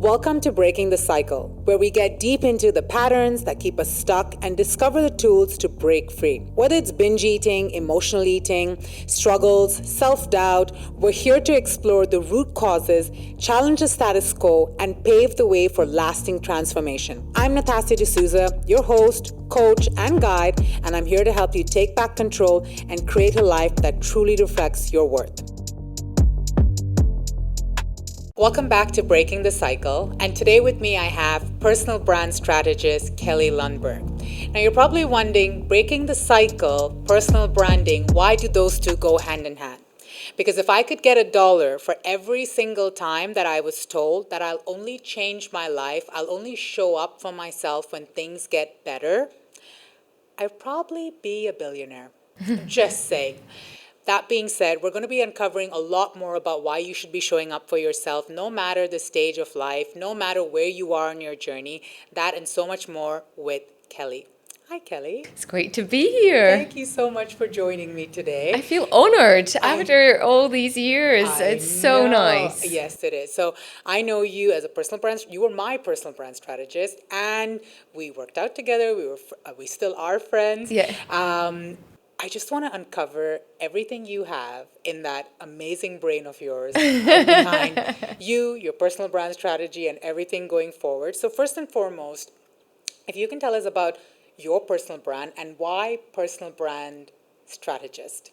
Welcome to Breaking the Cycle, where we get deep into the patterns that keep us stuck and discover the tools to break free. Whether it's binge eating, emotional eating, struggles, self-doubt, we're here to explore the root causes, challenge the status quo, and pave the way for lasting transformation. I'm Natasha D'Souza, your host, coach, and guide, and I'm here to help you take back control and create a life that truly reflects your worth. Welcome back to Breaking the Cycle, and today with me I have personal brand strategist Kelly Lundberg. Now you're probably wondering, breaking the cycle, personal branding, why do those two go hand in hand? Because if I could get $1 for every single time that I was told that I'll only change my life, I'll only show up for myself when things get better, I'd probably be a billionaire. Just saying. That being said, we're going to be uncovering a lot more about why you should be showing up for yourself, no matter the stage of life, no matter where you are on your journey, that and so much more with Kelly. Hi, Kelly. It's great to be here. Thank you so much for joining me today. I feel honored after all these years. It's so know. nice. Yes, it is. So I know you as a personal brand. You were my personal brand strategist, and we worked out together. We still are friends. Yeah. I just want to uncover everything you have in that amazing brain of yours behind you, your personal brand strategy, and everything going forward. So first and foremost, if you can tell us about your personal brand and why personal brand strategist.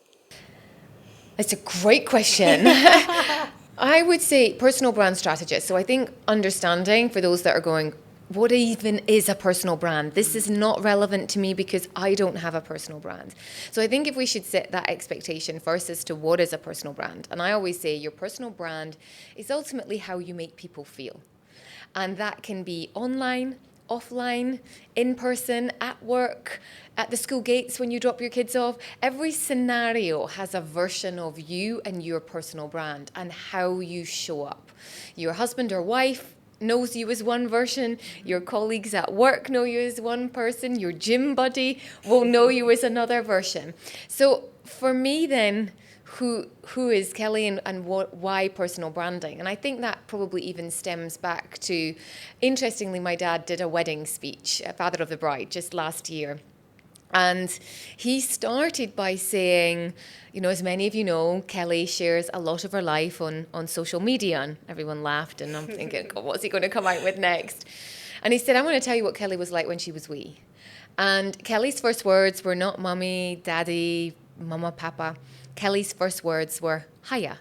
It's a great question. I would say personal brand strategist. So I think understanding for those that are going, what even is a personal brand? This is not relevant to me because I don't have a personal brand. So I think if we should set that expectation first as to what is a personal brand. And I always say your personal brand is ultimately how you make people feel. And that can be online, offline, in person, at work, at the school gates when you drop your kids off. Every scenario has a version of you and your personal brand and how you show up. Your husband or wife knows you as one version, your colleagues at work know you as one person, your gym buddy will know you as another version. So for me then, who is Kelly and why personal branding? And I think that probably even stems back to, interestingly, my dad did a wedding speech, Father of the Bride, just last year. And he started by saying, as many of you know, Kelly shares a lot of her life on social media. And everyone laughed, and I'm thinking, God, what's he going to come out with next? And he said, I'm going to tell you what Kelly was like when she was wee. And Kelly's first words were not mummy, daddy, mama, papa. Kelly's first words were hiya.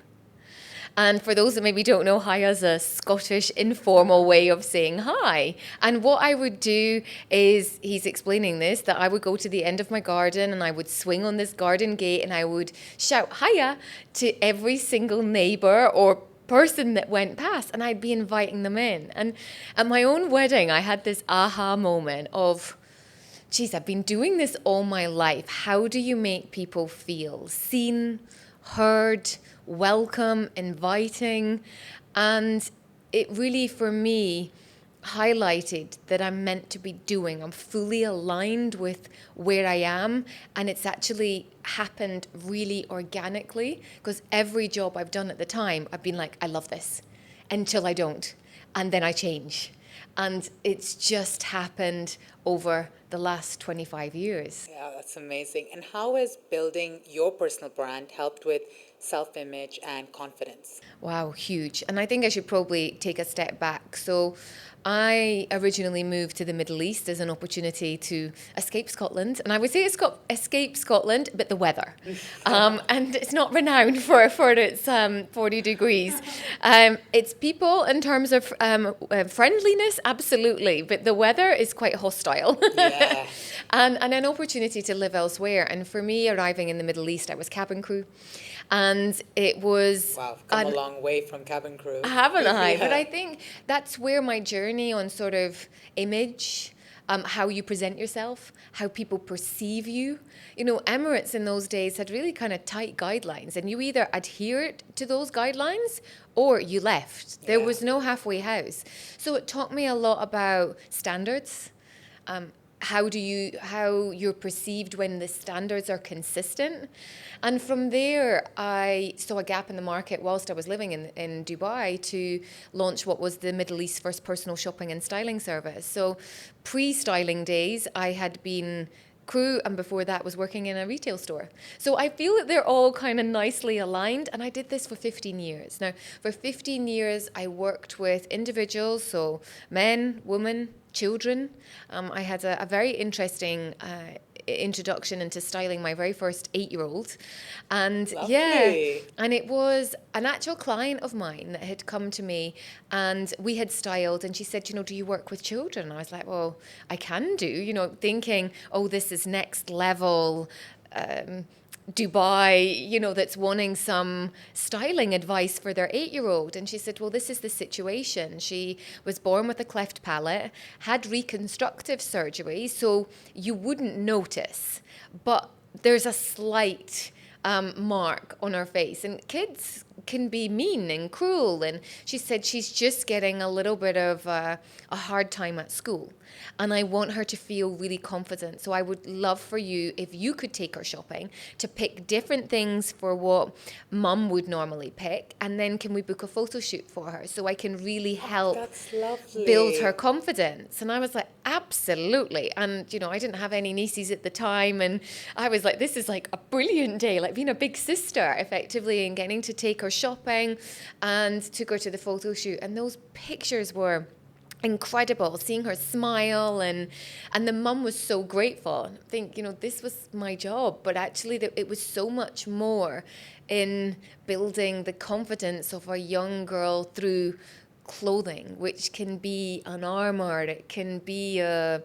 And for those that maybe don't know, hiya is a Scottish informal way of saying hi. And what I would do is, he's explaining this, that I would go to the end of my garden and I would swing on this garden gate and I would shout hiya to every single neighbour or person that went past, and I'd be inviting them in. And at my own wedding, I had this aha moment of, geez, I've been doing this all my life. How do you make people feel seen, heard, welcome, inviting? And it really, for me, highlighted that I'm meant to be doing. I'm fully aligned with where I am, and it's actually happened really organically, because every job I've done at the time, I've been like, I love this, until I don't, and then I change. And it's just happened over the last 25 years. Yeah, that's amazing. And how has building your personal brand helped with self-image and confidence? Wow, huge. And I think I should probably take a step back. So I originally moved to the Middle East as an opportunity to escape Scotland. And I would say it's escape Scotland, but the weather. And it's not renowned for its 40 degrees. It's people in terms of friendliness, absolutely. But the weather is quite hostile. Yeah. And an opportunity to live elsewhere. And for me, arriving in the Middle East, I was cabin crew. And it was... Wow, I've come a long way from cabin crew. Haven't I? Yeah. But I think that's where my journey on sort of image, how you present yourself, how people perceive you. Emirates in those days had really kind of tight guidelines, and you either adhered to those guidelines or you left. There was no halfway house. So it taught me a lot about standards, how you're perceived when the standards are consistent. And from there, I saw a gap in the market whilst I was living in Dubai to launch what was the Middle East's first personal shopping and styling service. So pre-styling days, I had been crew, and before that was working in a retail store. So I feel that they're all kind of nicely aligned, and I did this for 15 years. Now, for 15 years, I worked with individuals, so men, women, children. I had a very interesting introduction into styling my very first 8-year-old. And Lovely. yeah, and it was an actual client of mine that had come to me, and we had styled, and she said, do you work with children? And I was like, well, I can do, thinking, oh, this is next level Dubai, that's wanting some styling advice for their 8-year-old. And she said, well, this is the situation. She was born with a cleft palate, had reconstructive surgery, so you wouldn't notice. But there's a slight mark on her face. And kids can be mean and cruel. And she said she's just getting a little bit of a hard time at school. And I want her to feel really confident. So I would love for you, if you could take her shopping, to pick different things for what mum would normally pick. And then can we book a photo shoot for her so I can really help build her confidence? And I was like, absolutely. And, I didn't have any nieces at the time. And I was like, this is like a brilliant day, like being a big sister, effectively, and getting to take her shopping, and took her to the photo shoot. And those pictures were incredible, seeing her smile, and the mum was so grateful. I think, this was my job, but actually it was so much more in building the confidence of a young girl through clothing, which can be an armor, it can be a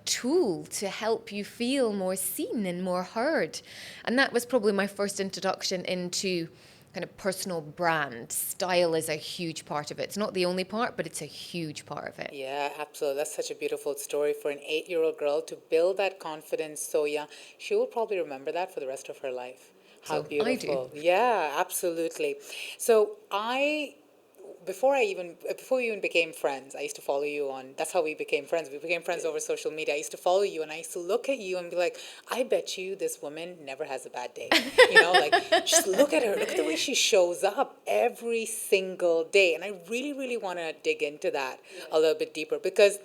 tool to help you feel more seen and more heard. And that was probably my first introduction into kind of personal brand. Style is a huge part of it. It's not the only part, but it's a huge part of it. Yeah, absolutely. That's such a beautiful story for an 8-year-old girl to build that confidence so young. She will probably remember that for the rest of her life. How So beautiful. I do. Yeah, absolutely. So before we even became friends, I used to follow you on, that's how we became friends. We became friends over social media. I used to follow you, and I used to look at you and be like, I bet you this woman never has a bad day. Just look at her. Look at the way she shows up every single day. And I really, really want to dig into that a little bit deeper, because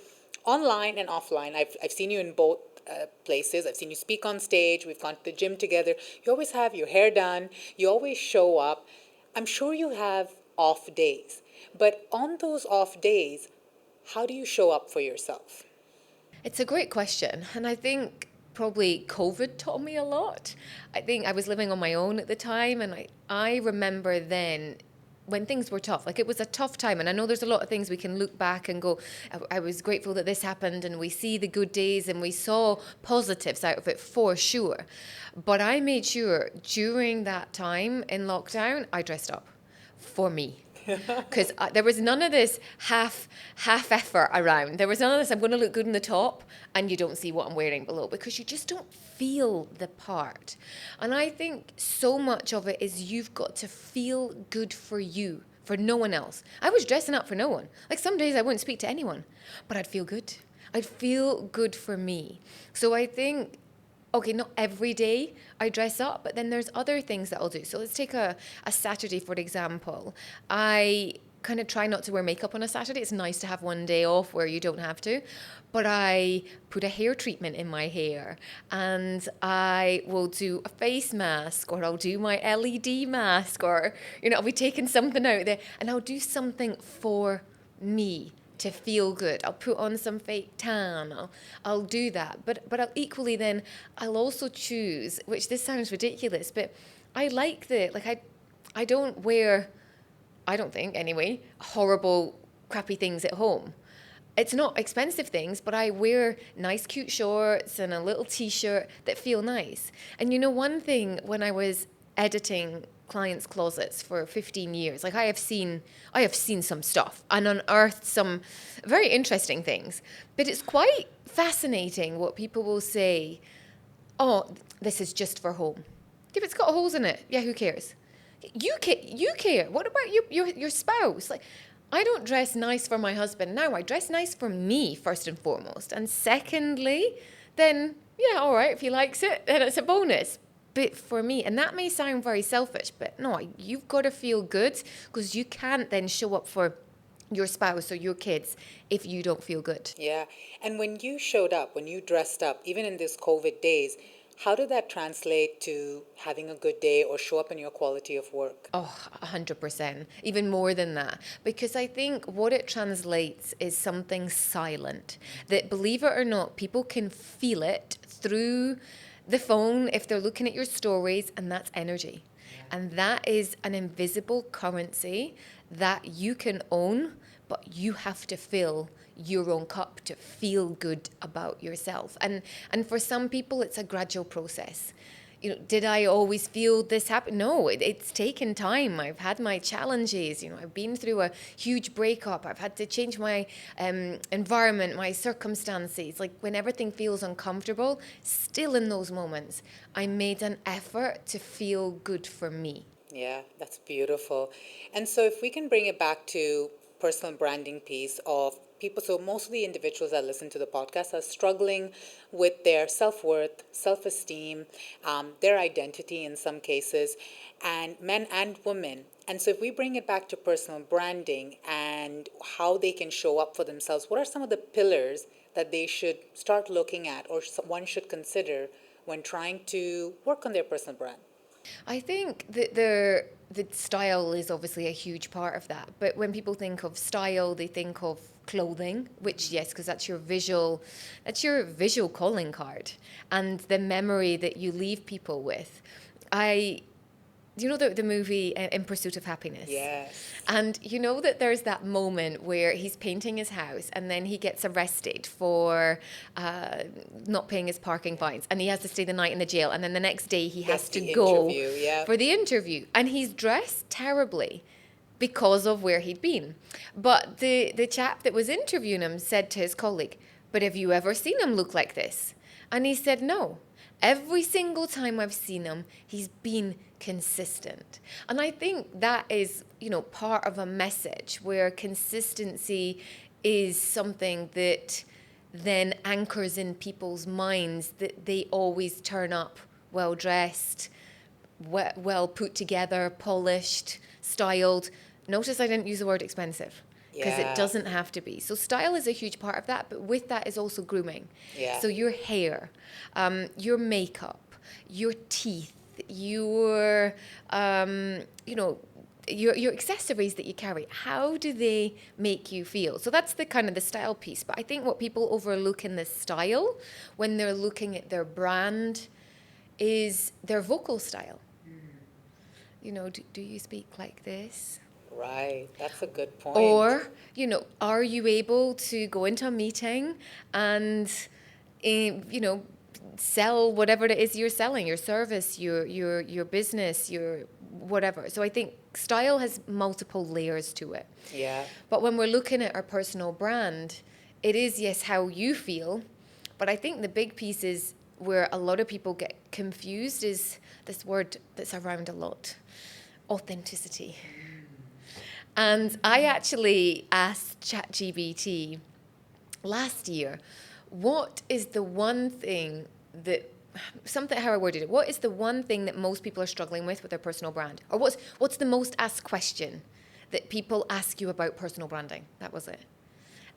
online and offline, I've seen you in both places. I've seen you speak on stage. We've gone to the gym together. You always have your hair done. You always show up. I'm sure you have off days. But on those off days, how do you show up for yourself? It's a great question. And I think probably COVID taught me a lot. I think I was living on my own at the time. And I remember then when things were tough, like it was a tough time. And I know there's a lot of things we can look back and go, I was grateful that this happened. And we see the good days and we saw positives out of it for sure. But I made sure during that time in lockdown, I dressed up for me. Because there was none of this half effort around. There was none of this, I'm going to look good in the top and you don't see what I'm wearing below, because you just don't feel the part. And I think so much of it is you've got to feel good for you, for no one else. I was dressing up for no one. Like some days I wouldn't speak to anyone, but I'd feel good. I'd feel good for me. So I think, okay, not every day I dress up, but then there's other things that I'll do. So let's take a Saturday, for example. I kind of try not to wear makeup on a Saturday. It's nice to have one day off where you don't have to. But I put a hair treatment in my hair, and I will do a face mask, or I'll do my LED mask, or, I'll be taking something out there, and I'll do something for me to feel good. I'll put on some fake tan. I'll do that. But I'll equally then, I'll also choose, which this sounds ridiculous, but I like I don't wear, I don't think anyway, horrible, crappy things at home. It's not expensive things, but I wear nice, cute shorts and a little t-shirt that feel nice. And one thing, when I was editing clients' closets for 15 years. Like I have seen some stuff and unearthed some very interesting things. But it's quite fascinating what people will say, oh, this is just for home. If it's got holes in it, yeah, who cares? You care. What about your spouse? Like, I don't dress nice for my husband now. I dress nice for me, first and foremost. And secondly, then, yeah, all right, if he likes it, then it's a bonus. But for me, and that may sound very selfish, but no, you've got to feel good, because you can't then show up for your spouse or your kids if you don't feel good. Yeah. And when you showed up, when you dressed up, even in this COVID days, how did that translate to having a good day or show up in your quality of work? Oh, 100%. Even more than that. Because I think what it translates is something silent. That, believe it or not, people can feel it through the phone if they're looking at your stories, and that's energy. And that is an invisible currency that you can own, but you have to fill your own cup to feel good about yourself. And for some people, it's a gradual process. Did I always feel this happen? No, it's taken time. I've had my challenges. I've been through a huge breakup. I've had to change my environment, my circumstances. Like, when everything feels uncomfortable, still in those moments, I made an effort to feel good for me. Yeah, that's beautiful. And so if we can bring it back to personal branding piece of people, so most of the individuals that listen to the podcast are struggling with their self-worth, self-esteem, their identity in some cases, and men and women. And so if we bring it back to personal branding and how they can show up for themselves, what are some of the pillars that they should start looking at, or one should consider when trying to work on their personal brand? I think that the style is obviously a huge part of that. But when people think of style, they think of clothing, which, yes, because that's your visual calling card, and the memory that you leave people with. Do you know the movie In Pursuit of Happiness? Yes. And you know that there's that moment where he's painting his house and then he gets arrested for not paying his parking fines, and he has to stay the night in the jail, and then the next day he has to go for the interview, and he's dressed terribly because of where he'd been. But the chap that was interviewing him said to his colleague, "But have you ever seen him look like this?" And he said, "No. Every single time I've seen him, he's been consistent." And I think that is, part of a message where consistency is something that then anchors in people's minds, that they always turn up well dressed, well put together, polished, styled. Notice I didn't use the word expensive, because it doesn't have to be. So style is a huge part of that, but with that is also grooming. Yeah. So your hair, your makeup, your teeth, your your accessories that you carry. How do they make you feel? So that's the kind of the style piece. But I think what people overlook in the style when they're looking at their brand is their vocal style. Do you speak like this? Right, that's a good point. Or, are you able to go into a meeting and, sell whatever it is you're selling, your service, your business, your whatever. So I think style has multiple layers to it. Yeah. But when we're looking at our personal brand, it is, yes, how you feel. But I think the big piece is where a lot of people get confused is this word that's around a lot: authenticity. And I actually asked ChatGPT last year, what is the one thing how I worded it, what is the one thing that most people are struggling with their personal brand? Or what's the most asked question that people ask you about personal branding? That was it.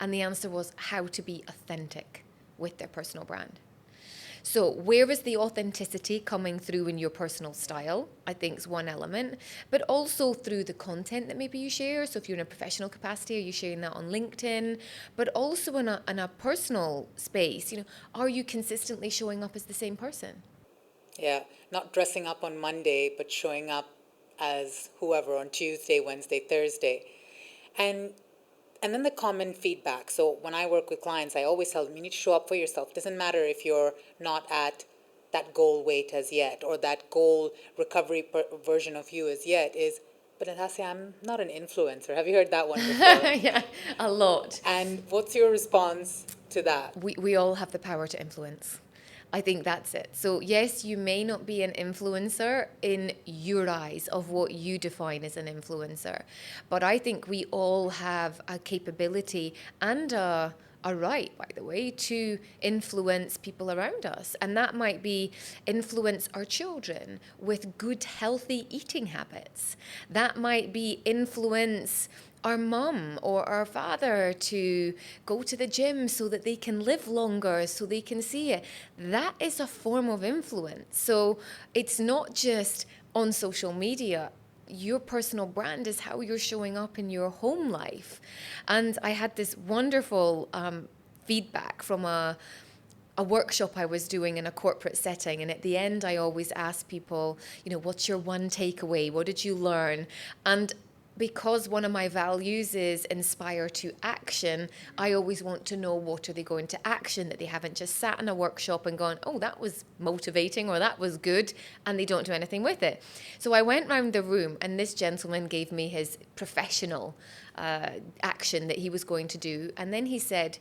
And the answer was how to be authentic with their personal brand. So where is the authenticity coming through in your personal style? I think is one element, but also through the content that maybe you share. So if you're in a professional capacity, are you sharing that on LinkedIn? But also in a personal space, are you consistently showing up as the same person? Yeah, not dressing up on Monday, but showing up as whoever on Tuesday, Wednesday, Thursday. And then the common feedback. So when I work with clients, I always tell them, you need to show up for yourself. It doesn't matter if you're not at that goal weight as yet, or that goal recovery version of you as yet, but Natasha, I'm not an influencer. Have you heard that one before? Yeah, a lot. And what's your response to that? We all have the power to influence. I think that's it. So yes, you may not be an influencer in your eyes of what you define as an influencer, but I think we all have a capability and a right, by the way, to influence people around us. And that might be influence our children with good, healthy eating habits. That might be influence our mum or our father to go to the gym so that they can live longer, so they can see it. That is a form of influence. So it's not just on social media. Your personal brand is how you're showing up in your home life. And I had this wonderful feedback from a workshop I was doing in a corporate setting. And at the end, I always ask people, what's your one takeaway? What did you learn? And because one of my values is inspire to action, I always want to know what are they going to action, that they haven't just sat in a workshop and gone, oh, that was motivating or that was good, and they don't do anything with it. So I went round the room and this gentleman gave me his professional action that he was going to do. And then he said,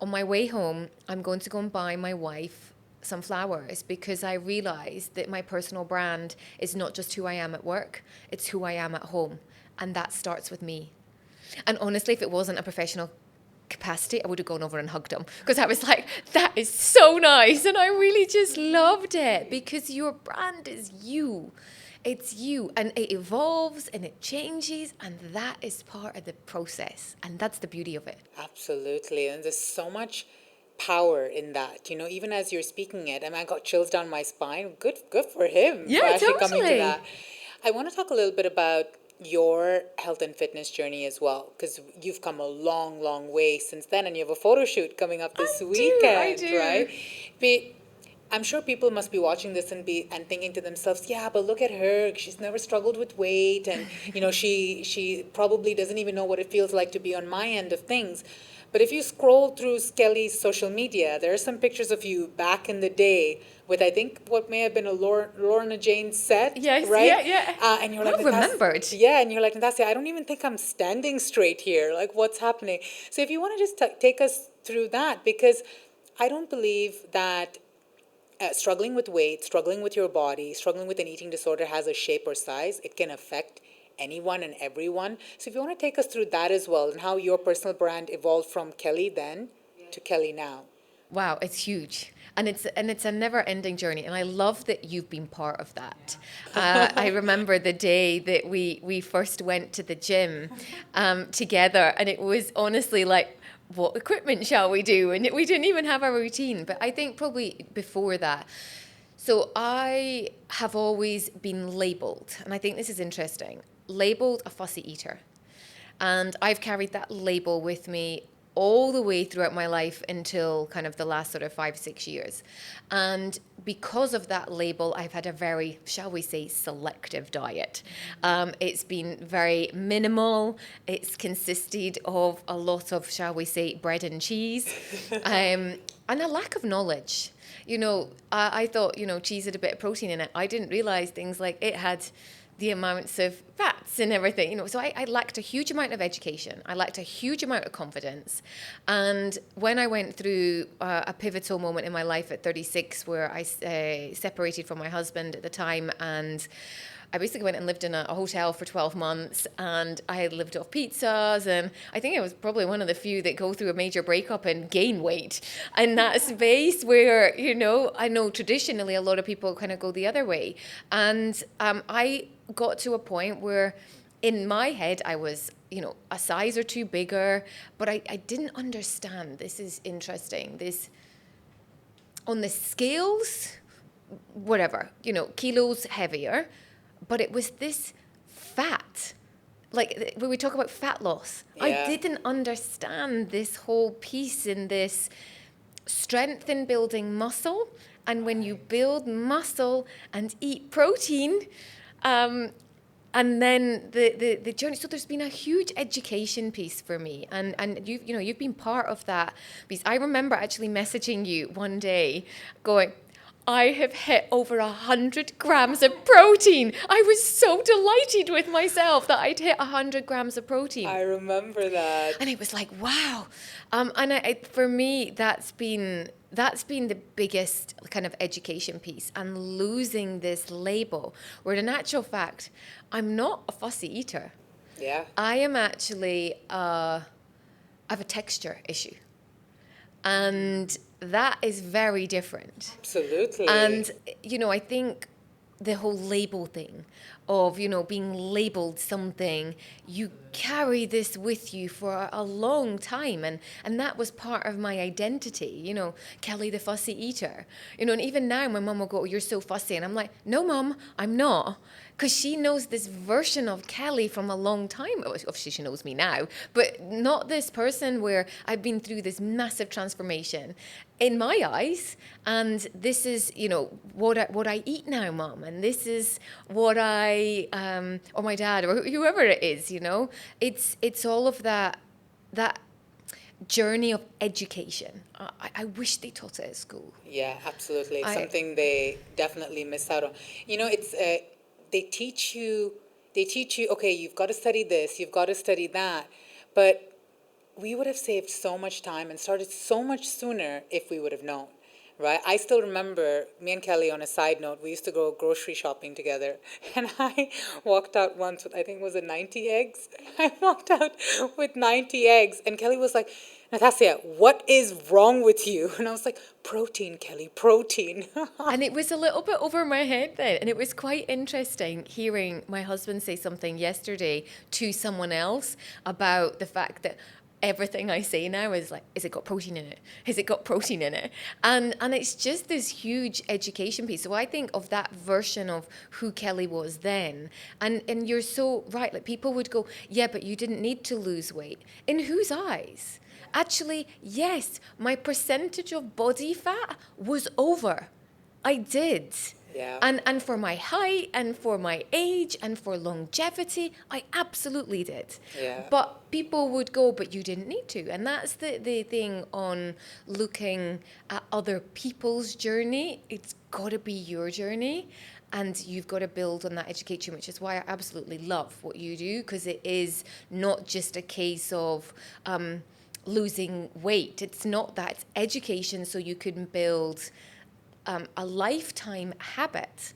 on my way home, I'm going to go and buy my wife some flowers because I realized that my personal brand is not just who I am at work, it's who I am at home. And that starts with me. And honestly, if it wasn't a professional capacity, I would have gone over and hugged him because I was like, that is so nice. And I really just loved it because your brand is you. It's you. And it evolves and it changes. And that is part of the process. And that's the beauty of it. Absolutely. And there's so much power in that, even as you're speaking it. I got chills down my spine. Good for him. Yeah, for actually coming to totally. that. I want to talk a little bit about your health and fitness journey as well, because you've come a long way since then, and you have a photo shoot coming up this weekend. I do. Right? But I'm sure people must be watching this and thinking to themselves, yeah, but look at her, she's never struggled with weight, and she probably doesn't even know what it feels like to be on my end of things. But if you scroll through Kelly's social media, there are some pictures of you back in the day with, I think, what may have been a Lorna Jane set, yes, right? Yeah. And you're like, remembered. Yeah, and you're like, Natasha, I don't even think I'm standing straight here. Like, what's happening? So if you want to just take us through that, because I don't believe that struggling with weight, struggling with your body, struggling with an eating disorder has a shape or size. It can affect anyone and everyone. So if you want to take us through that as well, and how your personal brand evolved from Kelly then to Kelly now. Wow, it's huge. And it's a never-ending journey, and I love that you've been part of that. I remember the day that we first went to the gym together, and it was honestly like, what equipment shall we do? And we didn't even have a routine. But I think probably before that, so I have always been labelled, and I think this is interesting, labelled a fussy eater. And I've carried that label with me all the way throughout my life until kind of the last sort of 5-6 years. And because of that label, I've had a very, shall we say, selective diet. It's been very minimal. It's consisted of a lot of, shall we say, bread and cheese, and a lack of knowledge. I thought, cheese had a bit of protein in it. I didn't realize things like it had the amounts of fats and everything, So I lacked a huge amount of education. I lacked a huge amount of confidence. And when I went through a pivotal moment in my life at 36, where I separated from my husband at the time, and I basically went and lived in a hotel for 12 months, and I had lived off pizzas, and I think I was probably one of the few that go through a major breakup and gain weight in that space where, I know traditionally a lot of people kind of go the other way. And I got to a point where in my head I was, a size or two bigger, but I didn't understand, this is interesting, this on the scales, whatever, kilos heavier, but it was this fat, like when we talk about fat loss, Yeah. I didn't understand this whole piece in this strength in building muscle. And when you build muscle and eat protein, and then the journey. So there's been a huge education piece for me, and you've been part of that piece. I remember actually messaging you one day, going, I have hit over 100 grams of protein. I was so delighted with myself that I'd hit 100 grams of protein. I remember that. And it was like, wow. For me, that's been that's been the biggest kind of education piece, and losing this label, where in actual fact, I'm not a fussy eater. Yeah. I am actually, I have a texture issue. And that is very different. Absolutely. And, I think the whole label thing of, being labeled something, you carry this with you for a long time. And that was part of my identity, Kelly the fussy eater. And even now my mum will go, "Oh, you're so fussy." And I'm like, "No, Mum, I'm not." Because she knows this version of Kelly from a long time. Obviously, she knows me now, but not this person where I've been through this massive transformation in my eyes. And this is, what I eat now, Mum. And this is what or my dad, or whoever it is, It's all of that journey of education. I wish they taught it at school. Yeah, absolutely. It's I something they definitely miss out on. It's they teach you okay, you've got to study this, you've got to study that, but we would have saved so much time and started so much sooner if we would have known. Right? I still remember me and Kelly, on a side note, we used to go grocery shopping together. And I walked out once with, I think, was it 90 eggs? I walked out with 90 eggs. And Kelly was like, "Natasha, what is wrong with you?" And I was like, "Protein, Kelly, protein." And it was a little bit over my head then. And it was quite interesting hearing my husband say something yesterday to someone else about the fact that everything I say now is like, "Has it got protein in it? Has it got protein in it?" And it's just this huge education piece. So I think of that version of who Kelly was then. And you're so right. Like, people would go, "Yeah, but you didn't need to lose weight." In whose eyes? Actually, yes, my percentage of body fat was over. I did. Yeah. And for my height and for my age and for longevity, I absolutely did. Yeah. But people would go, "But you didn't need to." And that's the thing on looking at other people's journey. It's got to be your journey. And you've got to build on that education, which is why I absolutely love what you do, because it is not just a case of losing weight. It's not that. It's education so you can build a lifetime habit.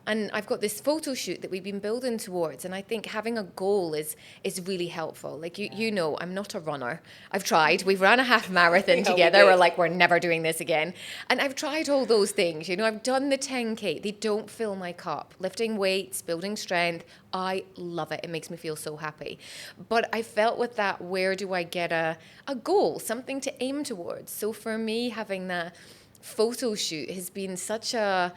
And I've got this photo shoot that we've been building towards, and I think having a goal is really helpful. Like, I'm not a runner. I've tried. We've run a half marathon together. We're like, we're never doing this again. And I've tried all those things. I've done the 10K. They don't fill my cup. Lifting weights, building strength, I love it. It makes me feel so happy. But I felt with that, where do I get a goal, something to aim towards? So for me, having that photo shoot has been such a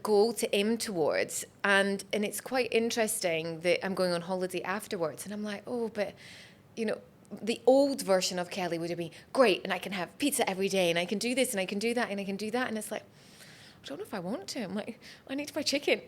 goal to aim towards, and it's quite interesting that I'm going on holiday afterwards, and I'm like, "Oh, but the old version of Kelly would have been great, and I can have pizza every day, and I can do this, and I can do that, and I can do that," and it's like, I don't know if I want to. I'm like, I need my chicken.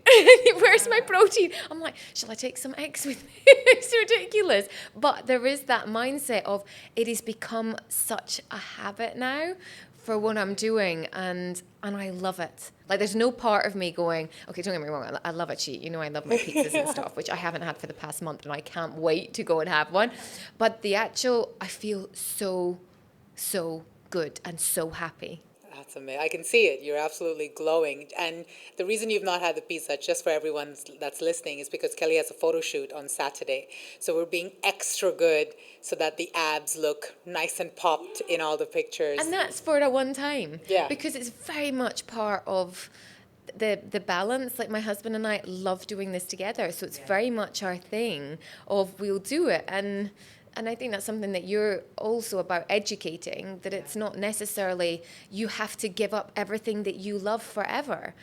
Where's my protein? I'm like, shall I take some eggs with me? It's ridiculous. But there is that mindset of, it has become such a habit now for what I'm doing, and I love it. Like, there's no part of me going, okay, don't get me wrong, I love a cheat. I love my pizzas and stuff, which I haven't had for the past month, and I can't wait to go and have one. But I feel so, so good and so happy. That's amazing. I can see it. You're absolutely glowing. And the reason you've not had the pizza, just for everyone that's listening, is because Kelly has a photo shoot on Saturday. So we're being extra good so that the abs look nice and popped in all the pictures. And that's for a one time. Yeah. Because it's very much part of the balance. Like, my husband and I love doing this together. So it's very much our thing of, we'll do it. And I think that's something that you're also about educating, that it's not necessarily you have to give up everything that you love forever.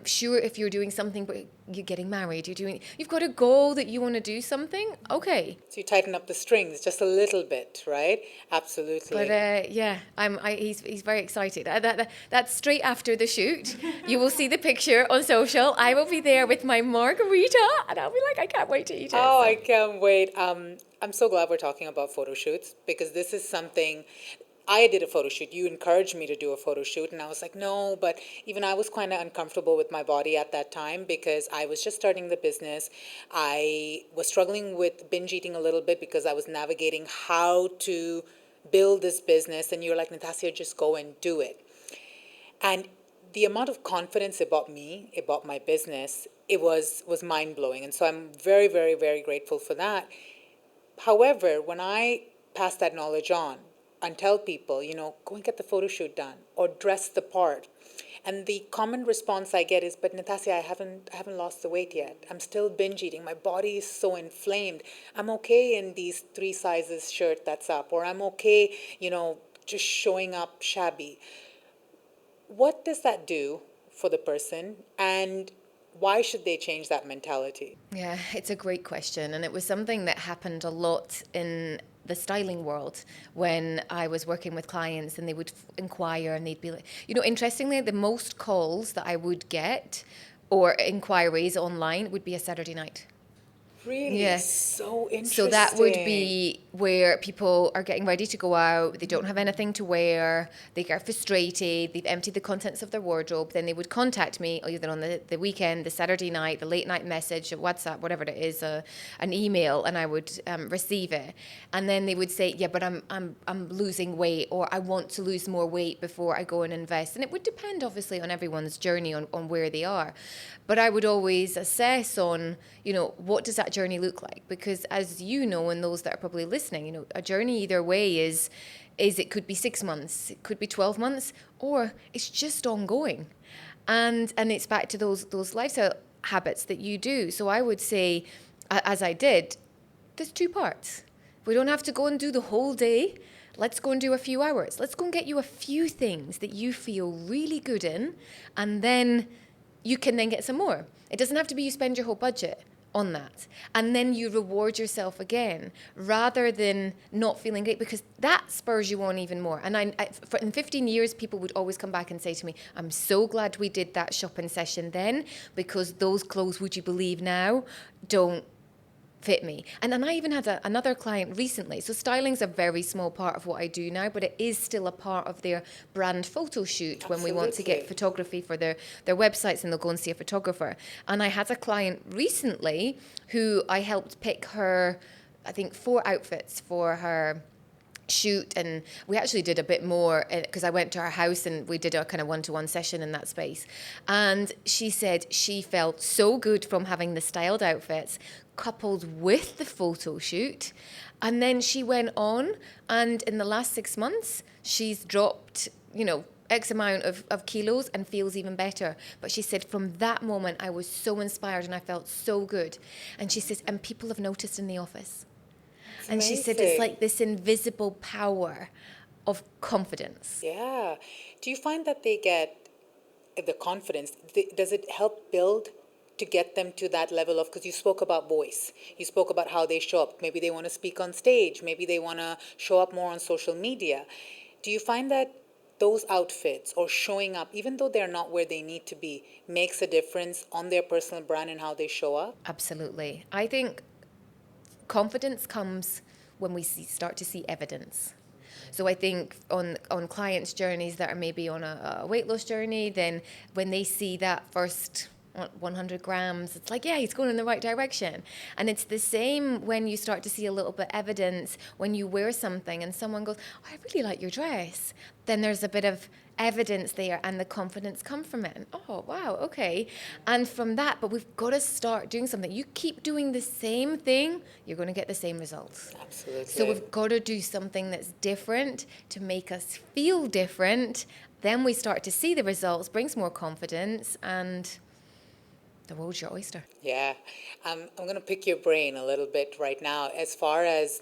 Sure, if you're doing something, but you're getting married, you've got a goal that you want to do something, okay. So you tighten up the strings just a little bit, right? Absolutely. But he's very excited. That's straight after the shoot. You will see the picture on social. I will be there with my margarita, and I'll be like, I can't wait to eat it. Oh, so I can't wait. I'm so glad we're talking about photo shoots, because this is something. I did a photo shoot. You encouraged me to do a photo shoot, and I was like, no, but even I was kind of uncomfortable with my body at that time, because I was just starting the business. I was struggling with binge eating a little bit, because I was navigating how to build this business, and you're like, Natasha, just go and do it. And the amount of confidence it brought me, it brought my business, it was mind blowing. And so I'm very, very, very grateful for that. However, when I pass that knowledge on and tell people, go and get the photo shoot done or dress the part, and the common response I get is, "But Natasha, I haven't lost the weight yet. I'm still binge eating. My body is so inflamed. I'm okay in these 3 sizes shirt that's up, or I'm okay, just showing up shabby." What does that do for the person, and why should they change that mentality? Yeah, it's a great question. And it was something that happened a lot in the styling world when I was working with clients, and they would inquire and they'd be like, interestingly, the most calls that I would get or inquiries online would be a Saturday night. Really? Yeah. So So that would interesting. be where people are getting ready to go out. They don't have anything to wear. They get frustrated. They've emptied the contents of their wardrobe. Then they would contact me either on the weekend, the Saturday night, the late night message, WhatsApp, whatever it is, an email, and I would receive it. And then they would say, "Yeah, but I'm losing weight, or I want to lose more weight before I go and invest." And it would depend, obviously, on everyone's journey on where they are. But I would always assess on, what does that journey look like? Because as you know, and those that are probably listening, a journey either way is it could be 6 months, it could be 12 months, or it's just ongoing. And it's back to those lifestyle habits that you do. So I would say, as I did, there's 2 parts. We don't have to go and do the whole day. Let's go and do a few hours. Let's go and get you a few things that you feel really good in, and then you can then get some more. It doesn't have to be you spend your whole budget on that. And then you reward yourself again rather than not feeling great, because that spurs you on even more. And in 15 years, people would always come back and say to me, "I'm so glad we did that shopping session then, because those clothes, would you believe now, don't fit me." And then I even had another client recently. So styling's a very small part of what I do now, but it is still a part of their brand photo shoot when we want to get Absolutely. photography for their websites, and they'll go and see a photographer. And I had a client recently who I helped pick her, I think, 4 outfits for her shoot, and we actually did a bit more because I went to her house and we did a kind of one-to-one session in that space. And she said she felt so good from having the styled outfits coupled with the photo shoot. And then she went on, and in the last 6 months she's dropped X amount of kilos and feels even better. But she said, from that moment I was so inspired and I felt so good. And she says, and people have noticed in the office. It's And she said it's amazing. like this invisible power of confidence. Yeah. Do you find that they get the confidence? Does it help build to get them to that level of, because you spoke about voice, you spoke about how they show up. Maybe they want to speak on stage, maybe they want to show up more on social media. Do you find that those outfits or showing up, even though they're not where they need to be, makes a difference on their personal brand and how they show up? Absolutely. I think confidence comes when we start to see evidence. So I think on clients' journeys that are maybe on a weight loss journey, then when they see that first 100 grams, it's like, yeah, he's going in the right direction. And it's the same when you start to see a little bit evidence when you wear something and someone goes, "Oh, I really like your dress." Then there's a bit of evidence there and the confidence come from it. And, oh, wow, okay. And from that, but we've got to start doing something. You keep doing the same thing, you're going to get the same results. So Absolutely. we've got to do something that's different to make us feel different. Then we start to see the results, brings more confidence, and the world's your oyster. Yeah. I'm going to pick your brain a little bit right now as far as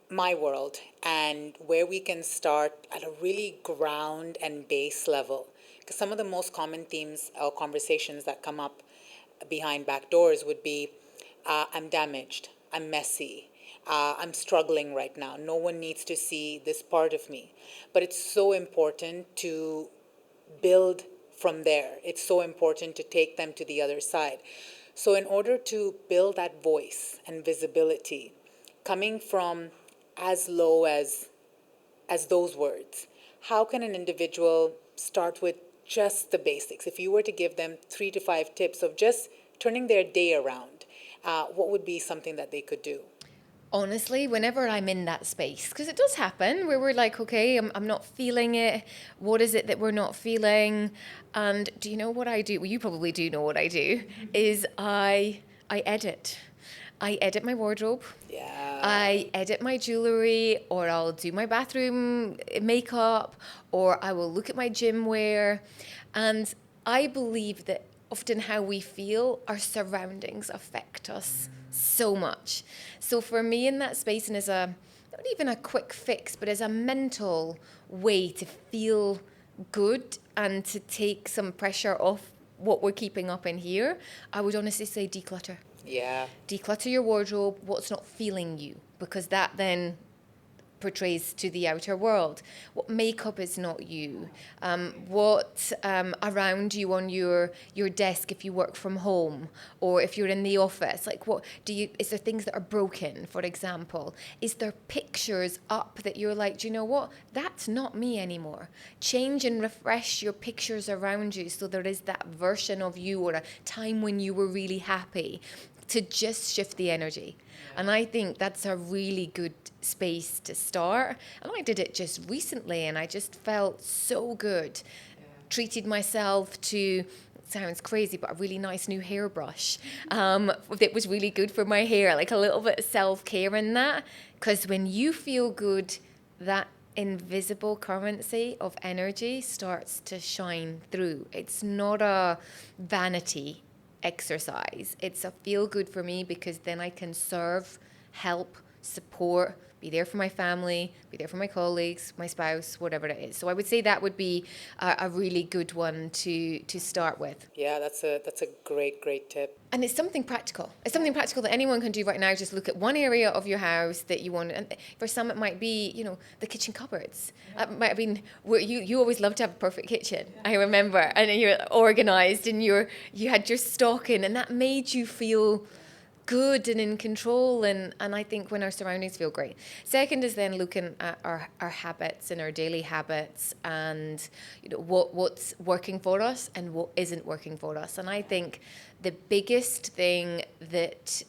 my world and where we can start at a really ground and base level. Because some of the most common themes or conversations that come up behind back doors would be, I'm damaged, I'm messy, I'm struggling right now. No one needs to see this part of me. But it's so important to build from there. It's so important to take them to the other side. So, in order to build that voice and visibility, coming from as low as those words, how can an individual start with just the basics? If you were to give them 3 to 5 tips of just turning their day around, what would be something that they could do? Honestly, whenever I'm in that space, because it does happen where we're like, okay, I'm not feeling it. What is it that we're not feeling? And do you know what I do? Well, you probably do know what I do, is I edit. I edit my wardrobe. Yeah. I edit my jewelry, or I'll do my bathroom makeup, or I will look at my gym wear. And I believe that often how we feel, our surroundings affect us so much. So for me in that space, and as a, not even a quick fix, but as a mental way to feel good and to take some pressure off what we're keeping up in here, I would honestly say declutter. Yeah. Declutter your wardrobe, what's not feeling you, because that then portrays to the outer world. What makeup is not you? What around you on your desk if you work from home or if you're in the office? Like, what do you? Is there things that are broken, for example? Is there pictures up that you're like, do you know what? That's not me anymore. Change and refresh your pictures around you so there is that version of you or a time when you were really happy, to just shift the energy. And I think that's a really good space to start. And I did it just recently and I just felt so good. Treated myself to, sounds crazy, but a really nice new hairbrush that was really good for my hair, like a little bit of self-care in that. Because when you feel good, that invisible currency of energy starts to shine through. It's not a vanity exercise. It's a feel good for me because then I can serve, help, support, be there for my family, be there for my colleagues, my spouse, whatever it is. So I would say that would be a really good one to start with. Yeah, that's a great tip. And it's something practical. It's something practical that anyone can do right now. Just look at one area of your house that you want. And for some, it might be, the kitchen cupboards. It might have been where you always loved to have a perfect kitchen. Yeah. I remember, and you're organized, and you had your stock in, and that made you feel good and in control, and I think when our surroundings feel great. Second is then looking at our habits and our daily habits, and what's working for us and what isn't working for us. And I think the biggest thing that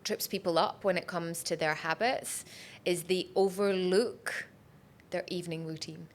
trips people up when it comes to their habits is they overlook their evening routine.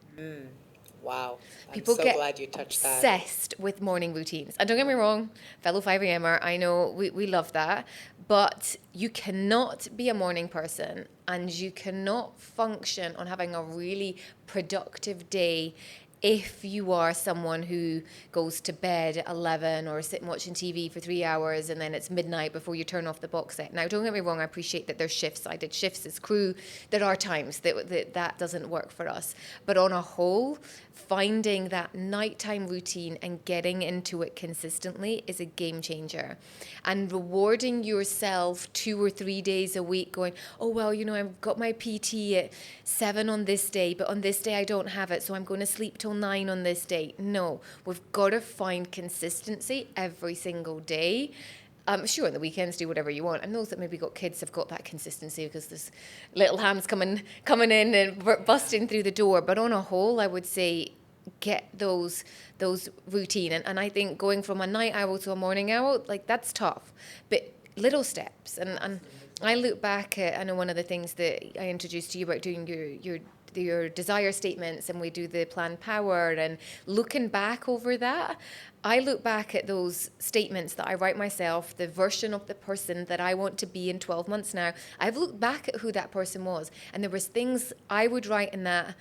Wow. People I'm so glad you touched that. Obsessed with morning routines. And don't get me wrong, fellow 5 a.m.er, I know we love that. But you cannot be a morning person and you cannot function on having a really productive day if you are someone who goes to bed at 11 or sitting watching TV for 3 hours and then it's midnight before you turn off the box set. Now, don't get me wrong, I appreciate that there's shifts. I did shifts as crew. There are times that doesn't work for us. But on a whole, finding that nighttime routine and getting into it consistently is a game changer. And rewarding yourself 2 or 3 days a week going, oh, well, I've got my PT at 7 on this day, but on this day I don't have it, so I'm going to sleep till 9 on this day. No, we've got to find consistency every single day. Sure, on the weekends, do whatever you want. And those that maybe got kids have got that consistency because there's little hands coming in and busting through the door. But on a whole, I would say get those routine. And I think going from a night owl to a morning owl, like that's tough. But little steps. And I look back at, I know one of the things that I introduced to you about doing your desire statements, and we do the planned power, and looking back over that, I look back at those statements that I write myself, the version of the person that I want to be in 12 months now. I've looked back at who that person was, and there was things I would write in that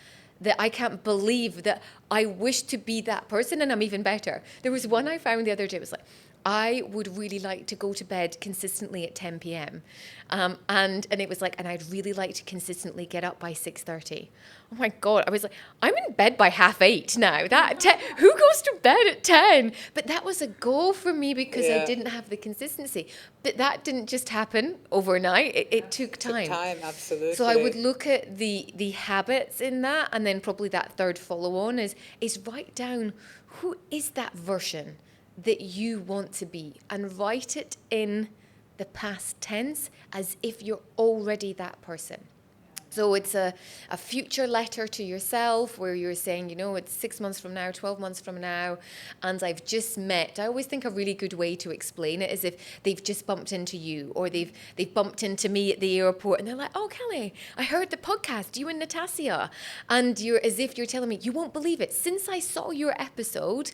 I can't believe that I wish to be that person, and I'm even better. There was one I found the other day. It was like, I would really like to go to bed consistently at 10 p.m. And it was like, and I'd really like to consistently get up by 6:30. Oh my God. I was like, I'm in bed by 8:30 now. Who goes to bed at 10? But that was a goal for me because I didn't have the consistency. But that didn't just happen overnight. It took time. Took time, absolutely. So I would look at the habits in that, and then probably that third follow-on is write down who is that version that you want to be, and write it in the past tense as if you're already that person. So it's a future letter to yourself where you're saying, it's 6 months from now, 12 months from now, and I've just met. I always think a really good way to explain it is if they've just bumped into you, or they've bumped into me at the airport, and they're like, "Oh, Kelly, I heard the podcast, you and Natasha." And you're as if you're telling me, "You won't believe it. Since I saw your episode,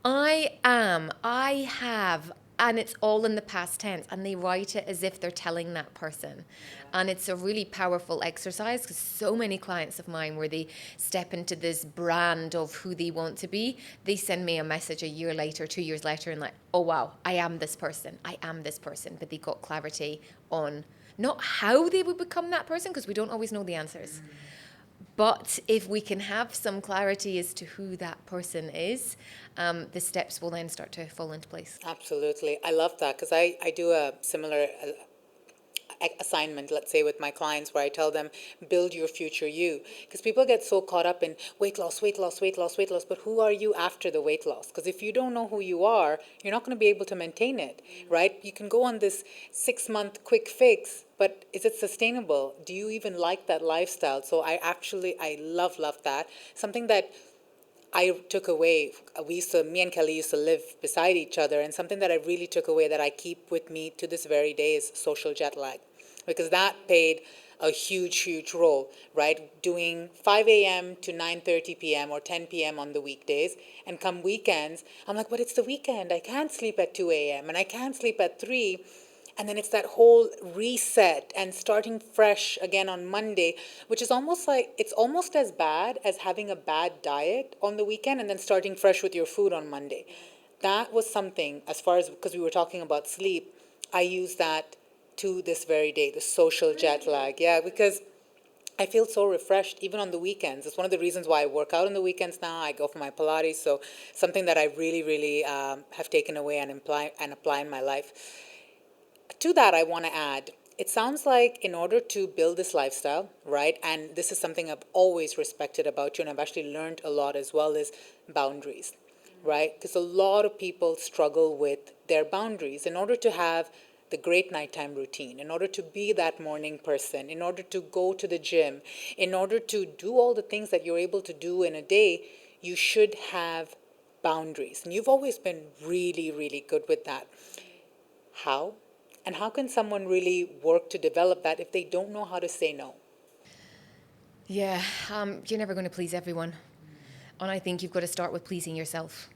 I have," and it's all in the past tense, and they write it as if they're telling that person. And it's a really powerful exercise, because so many clients of mine, where they step into this brand of who they want to be, they send me a message a year later, 2 years later, and like, "Oh wow, I am this person, but they got clarity on not how they would become that person, because we don't always know the answers. But if we can have some clarity as to who that person is, the steps will then start to fall into place. Absolutely. I love that, because I do a similar assignment, let's say, with my clients, where I tell them, build your future you. Because people get so caught up in weight loss, weight loss, weight loss, weight loss. But who are you after the weight loss? Because if you don't know who you are, you're not going to be able to maintain it, right? You can go on this 6-month quick fix, but is it sustainable? Do you even like that lifestyle? So I love that. Something that I took away, me and Kelly used to live beside each other, and something that I really took away that I keep with me to this very day is social jet lag, because that played a huge role, right? Doing 5 a.m. to 9:30 p.m. or 10 p.m. on the weekdays, and come weekends, I'm like, but it's the weekend. I can't sleep at 2 a.m. and I can't sleep at 3. And then it's that whole reset and starting fresh again on Monday, which is almost like, it's almost as bad as having a bad diet on the weekend and then starting fresh with your food on Monday. That was something, as far as, because we were talking about sleep, I use that to this very day, the social jet lag. Yeah, because I feel so refreshed even on the weekends. It's one of the reasons why I work out on the weekends now. I go for my Pilates. So something that I really have taken away and apply in my life. To that, I want to add, it sounds like in order to build this lifestyle, right, and this is something I've always respected about you, and I've actually learned a lot as well, is boundaries, right? Because a lot of people struggle with their boundaries. In order to have the great nighttime routine, in order to be that morning person, in order to go to the gym, in order to do all the things that you're able to do in a day, you should have boundaries. And you've always been really good with that. How? And how can someone really work to develop that if they don't know how to say no? Yeah, you're never going to please everyone. And I think you've got to start with pleasing yourself.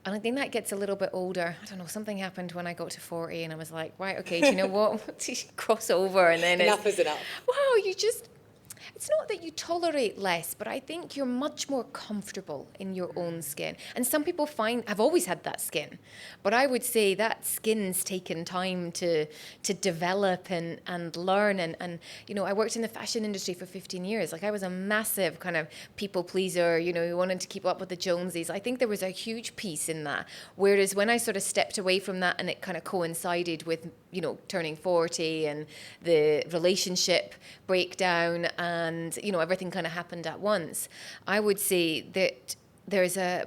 And I think that gets a little bit older. I don't know, something happened when I got to 40 and I was like, right, okay, do you know what? Cross over. And then Enough is enough. wow, it's not that you tolerate less, but I think you're much more comfortable in your own skin. And some people I've always had that skin, but I would say that skin's taken time to develop and learn. And I worked in the fashion industry for 15 years. Like, I was a massive kind of people pleaser, who wanted to keep up with the Joneses. I think there was a huge piece in that. Whereas when I sort of stepped away from that, and it kind of coincided with, turning 40 and the relationship breakdown, and everything kind of happened at once, I would say that there's a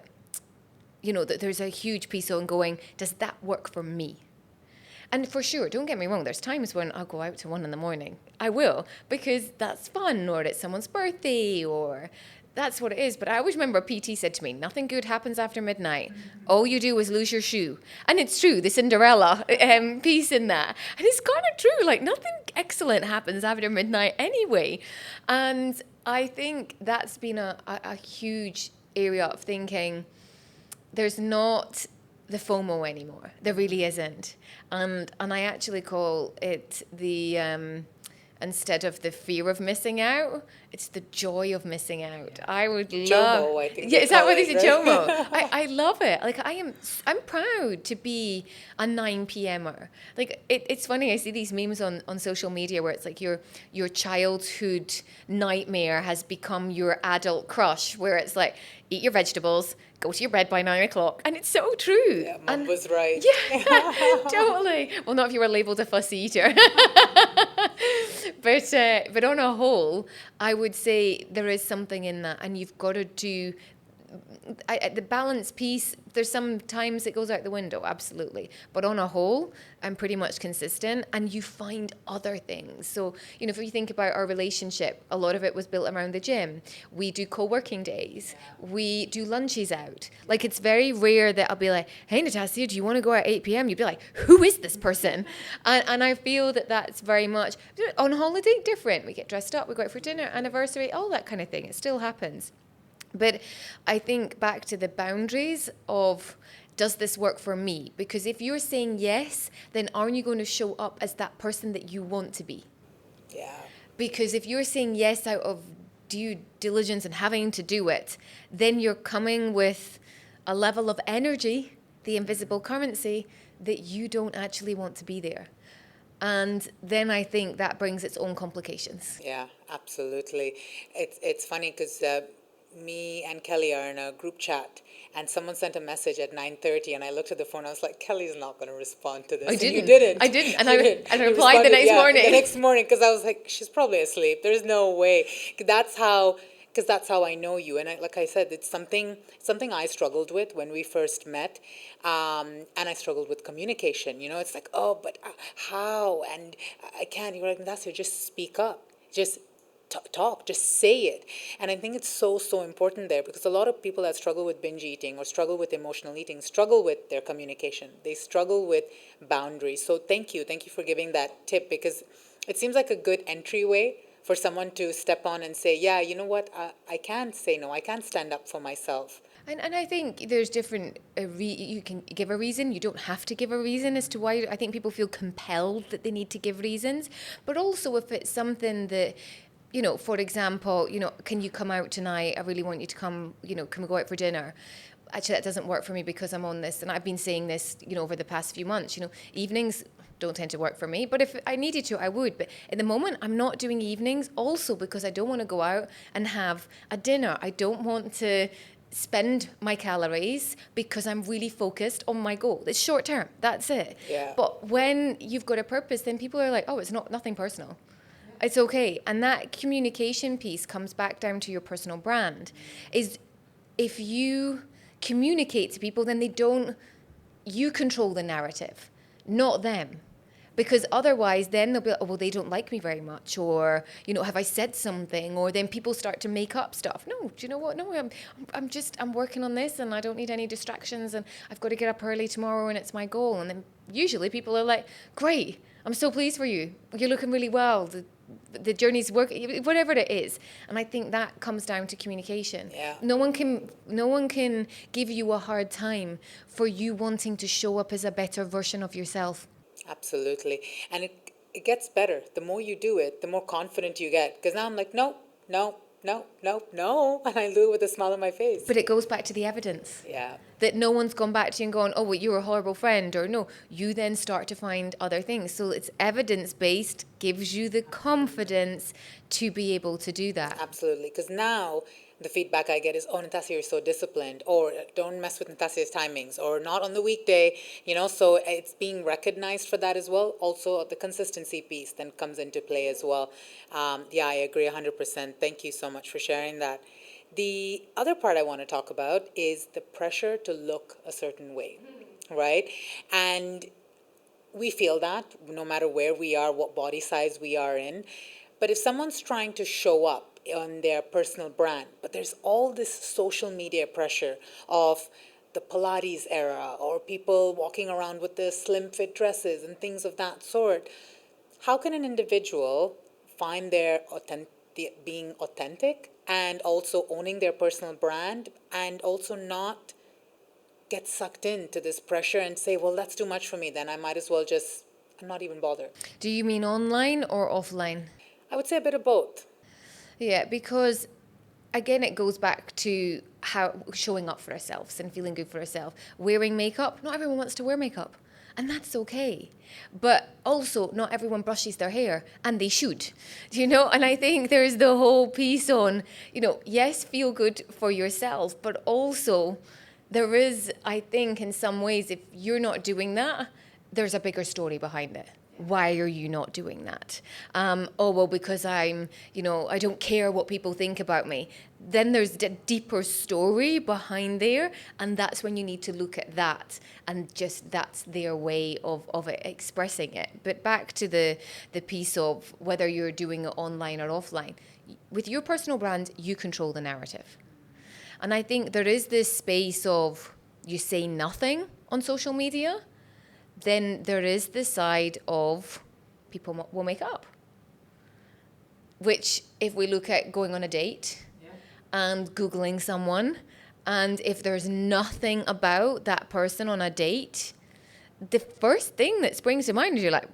huge piece on going, does that work for me? And for sure, don't get me wrong, there's times when I'll go out to 1 a.m. I will, because that's fun, or it's someone's birthday, or that's what it is. But I always remember PT said to me, nothing good happens after midnight. All you do is lose your shoe. And it's true, the Cinderella piece in that. And it's kind of true, like, nothing excellent happens after midnight anyway. And I think that's been a huge area of thinking. There's not the FOMO anymore. There really isn't. And I actually call it the... instead of the fear of missing out, it's the joy of missing out. I would love... JOMO, I think. Yeah, is that what they it, say? right? JOMO. I love it. Like, I'm proud to be a 9 p.m.er. Like, it's funny, I see these memes on social media where it's like your childhood nightmare has become your adult crush, where it's like, eat your vegetables, go to your bed by 9 o'clock. And it's so true. Yeah, Mom was right. Yeah, totally. Well, not if you were labeled a fussy eater. But on a whole, I would say there is something in that, and you've got to do the balance piece, there's some times it goes out the window, absolutely. But on a whole, I'm pretty much consistent, and you find other things. So, if you think about our relationship, a lot of it was built around the gym. We do co-working days. We do lunches out. Like, it's very rare that I'll be like, hey, Natasha, do you want to go at 8 p.m.? You'd be like, who is this person? And I feel that that's very much, on holiday, different. We get dressed up, we go out for dinner, anniversary, all that kind of thing. It still happens. But I think back to the boundaries of, does this work for me? Because if you're saying yes, then aren't you going to show up as that person that you want to be? Yeah. Because if you're saying yes out of due diligence and having to do it, then you're coming with a level of energy, the invisible currency, that you don't actually want to be there. And then I think that brings its own complications. Yeah, absolutely. It's funny because me and Kelly are in a group chat, and someone sent a message at 9:30, and I looked at the phone. I was like, Kelly's not going to respond to this. I And didn't. you didn't. I didn't. And You I didn't. You replied the responded, next morning. The next morning, because I was like, she's probably asleep. There's no way. That's how. Because that's how I know you, and like I said, it's something I struggled with when we first met, and I struggled with communication. It's like, oh, but how? And I can't. You're like, Natasha, just speak up. Just talk, just say it. And I think it's so important there, because a lot of people that struggle with binge eating or struggle with emotional eating struggle with their communication. They struggle with boundaries. So thank you for giving that tip, because it seems like a good entryway for someone to step on and say, yeah, you know what, I can say no, I can stand up for myself. And I think there's different, you can give a reason, you don't have to give a reason as to why. I think people feel compelled that they need to give reasons. But also if it's something that, for example, can you come out tonight? I really want you to come, can we go out for dinner? Actually, that doesn't work for me because I'm on this. And I've been saying this, over the past few months, evenings don't tend to work for me. But if I needed to, I would. But at the moment, I'm not doing evenings also because I don't want to go out and have a dinner. I don't want to spend my calories because I'm really focused on my goal. It's short term. That's it. Yeah. But when you've got a purpose, then people are like, oh, it's nothing personal. It's okay. And that communication piece comes back down to your personal brand. Is if you communicate to people, then you control the narrative, not them. Because otherwise, then they'll be like, oh, well, they don't like me very much, or, have I said something? Or then people start to make up stuff. No, do you know what? No, I'm working on this, and I don't need any distractions, and I've got to get up early tomorrow, and it's my goal. And then usually people are like, great, I'm so pleased for you. You're looking really well. The journey's working, whatever it is. And I think that comes down to communication. Yeah. No one can give you a hard time for you wanting to show up as a better version of yourself. Absolutely. And it gets better. The more you do it, the more confident you get. Because now I'm like, no. And I do it with a smile on my face. But it goes back to the evidence. Yeah. That no one's gone back to you and gone, oh, well, you're a horrible friend, or no. You then start to find other things. So it's evidence-based, gives you the confidence to be able to do that. Absolutely. Because now the feedback I get is, oh, Natasha, you're so disciplined, or don't mess with Natasha's timings, or not on the weekday, so it's being recognized for that as well. Also, the consistency piece then comes into play as well. Yeah, I agree 100%. Thank you so much for sharing that. The other part I want to talk about is the pressure to look a certain way, right? And we feel that no matter where we are, what body size we are in. But if someone's trying to show up on their personal brand, but there's all this social media pressure of the Pilates era, or people walking around with the slim fit dresses and things of that sort, how can an individual find their being authentic and also owning their personal brand, and also not get sucked into this pressure and say, well, that's too much for me, then I might as well just not even bother? Do you mean online or offline? I would say a bit of both. Yeah, because again, it goes back to how showing up for ourselves and feeling good for ourselves. Wearing makeup, not everyone wants to wear makeup, and that's okay. But also, not everyone brushes their hair, and they should, And I think there's the whole piece on, yes, feel good for yourself, but also there is, I think, in some ways, if you're not doing that, there's a bigger story behind it. Why are you not doing that? Oh, well, because I don't care what people think about me. Then there's a deeper story behind there, and that's when you need to look at that, and just that's their way of expressing it. But back to the piece of whether you're doing it online or offline. With your personal brand, you control the narrative. And I think there is this space of you say nothing on social media, then there is the side of people will make up. Which, if we look at going on a date and Googling someone, and if there's nothing about that person on a date, the first thing that springs to mind is you're like,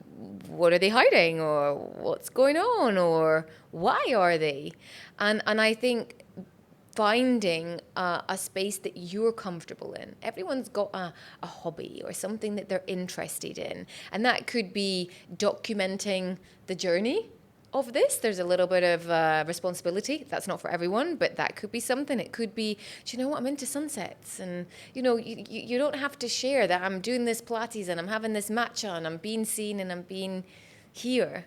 what are they hiding? Or what's going on? Or why are they? And I think finding a space that you're comfortable in. Everyone's got a hobby or something that they're interested in. And that could be documenting the journey of this. There's a little bit of responsibility. That's not for everyone, but that could be something. It could be, do you know what, I'm into sunsets. And, you don't have to share that I'm doing this Pilates and I'm having this matcha and I'm being seen and I'm being here.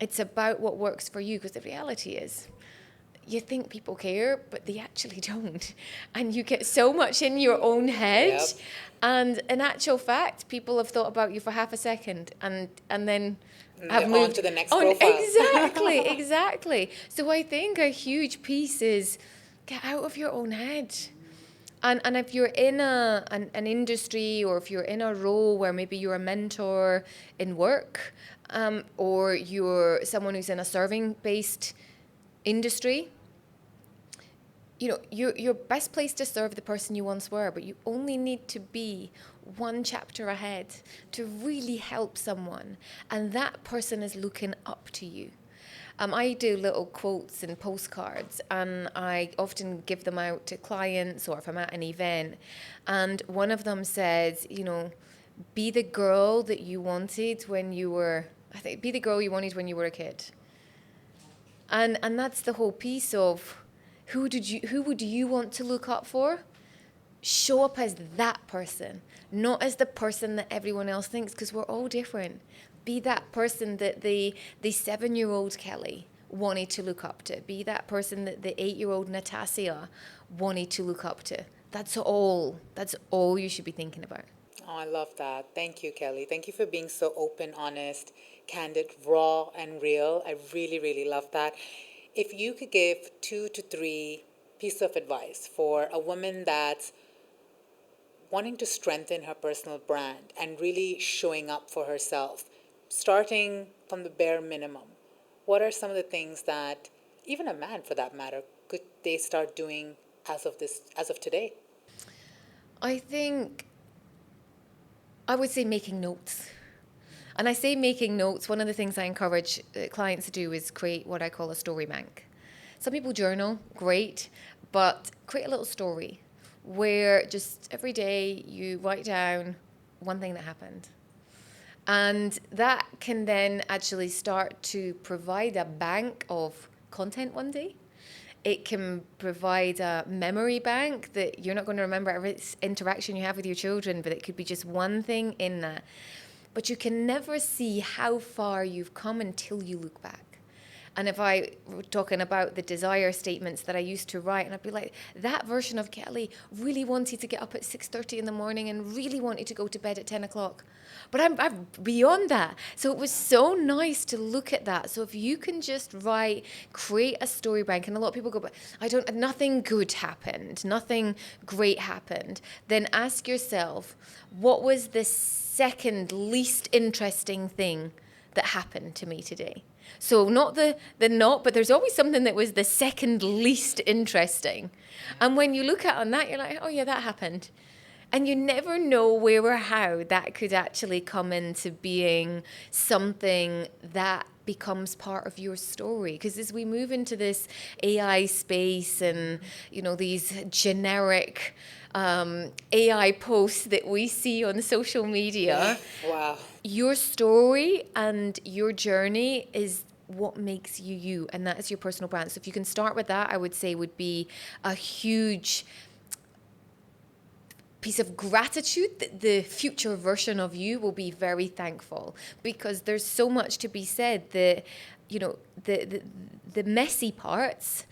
It's about what works for you, because the reality is, you think people care, but they actually don't. And you get so much in your own head. Yep. And in actual fact, people have thought about you for half a second and then have On moved to the next on. profile. Exactly. So I think a huge piece is get out of your own head. And if you're in an industry, or if you're in a role where maybe you're a mentor in work, or you're someone who's in a serving-based industry, you're best placed to serve the person you once were, but you only need to be one chapter ahead to really help someone, and that person is looking up to you. I do little quotes and postcards, and I often give them out to clients, or if I'm at an event, and one of them says, be the girl that you wanted when you were, be the girl you wanted when you were a kid. And that's the whole piece of who would you want to look up for? Show up as that person, not as the person that everyone else thinks, because we're all different. Be that person that the 7-year-old Kelly wanted to look up to. Be that person that the 8-year-old Natasha wanted to look up to. That's all you should be thinking about. Oh, I love that. Thank you, Kelly. Thank you for being so open, honest, candid, raw, and real. I really, really love that. If you could give 2 to 3 pieces of advice for a woman that's wanting to strengthen her personal brand and really showing up for herself, starting from the bare minimum, what are some of the things that even a man, for that matter, could they start doing as of today? I think I would say making notes. And I say making notes, one of the things I encourage clients to do is create what I call a story bank. Some people journal, great, but create a little story where just every day you write down one thing that happened. And that can then actually start to provide a bank of content one day. It can provide a memory bank that you're not going to remember every interaction you have with your children, but it could be just one thing in that. But you can never see how far you've come until you look back. And if I were talking about the desire statements that I used to write, and I'd be like, that version of Kelly really wanted to get up at 6:30 in the morning and really wanted to go to bed at 10 o'clock. But I'm beyond that. So it was so nice to look at that. So if you can just create a story bank, and a lot of people go, but nothing good happened, nothing great happened, then ask yourself, what was the second least interesting thing that happened to me today? So not the not, but there's always something that was the second least interesting. And when you look at on that, you're like, oh yeah, that happened. And you never know where or how that could actually come into being something that becomes part of your story. Because as we move into this AI space and, these generic AI posts that we see on social media, Wow. your story and your journey is what makes you you, and that is your personal brand. So if you can start with that, I would say would be a huge piece of gratitude that the future version of you will be very thankful, because there's so much to be said that, you know, the messy parts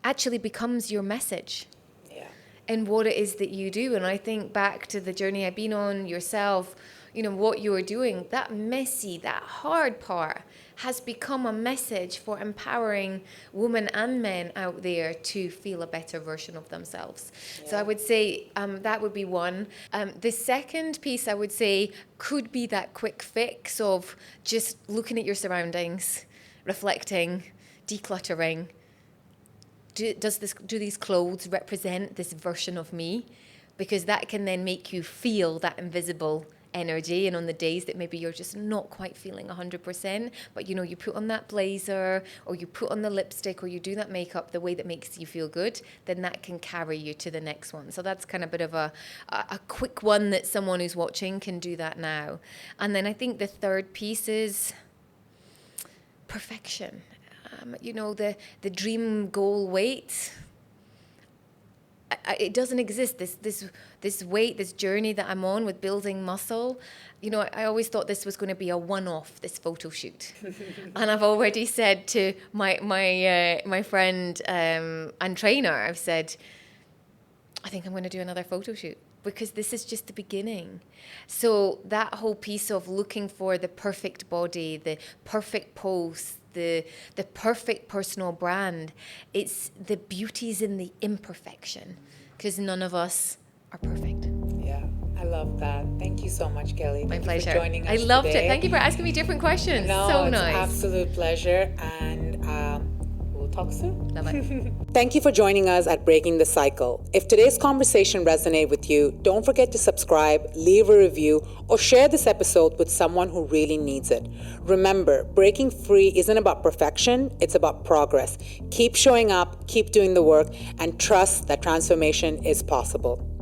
actually becomes your message. Yeah. And what it is that you do. And I think back to the journey I've been on, yourself, you know, what you are doing, that messy, that hard part has become a message for empowering women and men out there to feel a better version of themselves. Yeah. So I would say that would be one. The second piece I would say could be that quick fix of just looking at your surroundings, reflecting, decluttering. Do these clothes represent this version of me? Because that can then make you feel that invisible energy. And on the days that maybe you're just not quite feeling 100%, but you know, you put on that blazer or you put on the lipstick or you do that makeup the way that makes you feel good, then that can carry you to the next one. So that's kind of a bit of a quick one that someone who's watching can do that now. And then I think the third piece is perfection. You know, the dream goal weight, it doesn't exist. This weight, this journey that I'm on with building muscle, you know, I always thought this was going to be a one-off, this photo shoot. And I've already said to my friend and trainer, I've said, I think I'm going to do another photo shoot, because this is just the beginning. So that whole piece of looking for the perfect body, the perfect pose, the perfect personal brand, it's the beauty's in the imperfection, because none of us are perfect. Yeah, I love that. Thank you so much, Kelly. My pleasure. For joining us I loved today. it. Thank you for asking me different questions. No, so it's nice. An absolute pleasure, and we'll talk soon. Bye-bye. Thank you for joining us at Breaking the Cycle. If today's conversation resonated with you, don't forget to subscribe, leave a review, or share this episode with someone who really needs it. Remember, breaking free isn't about perfection, it's about progress. Keep showing up, keep doing the work, and trust that transformation is possible.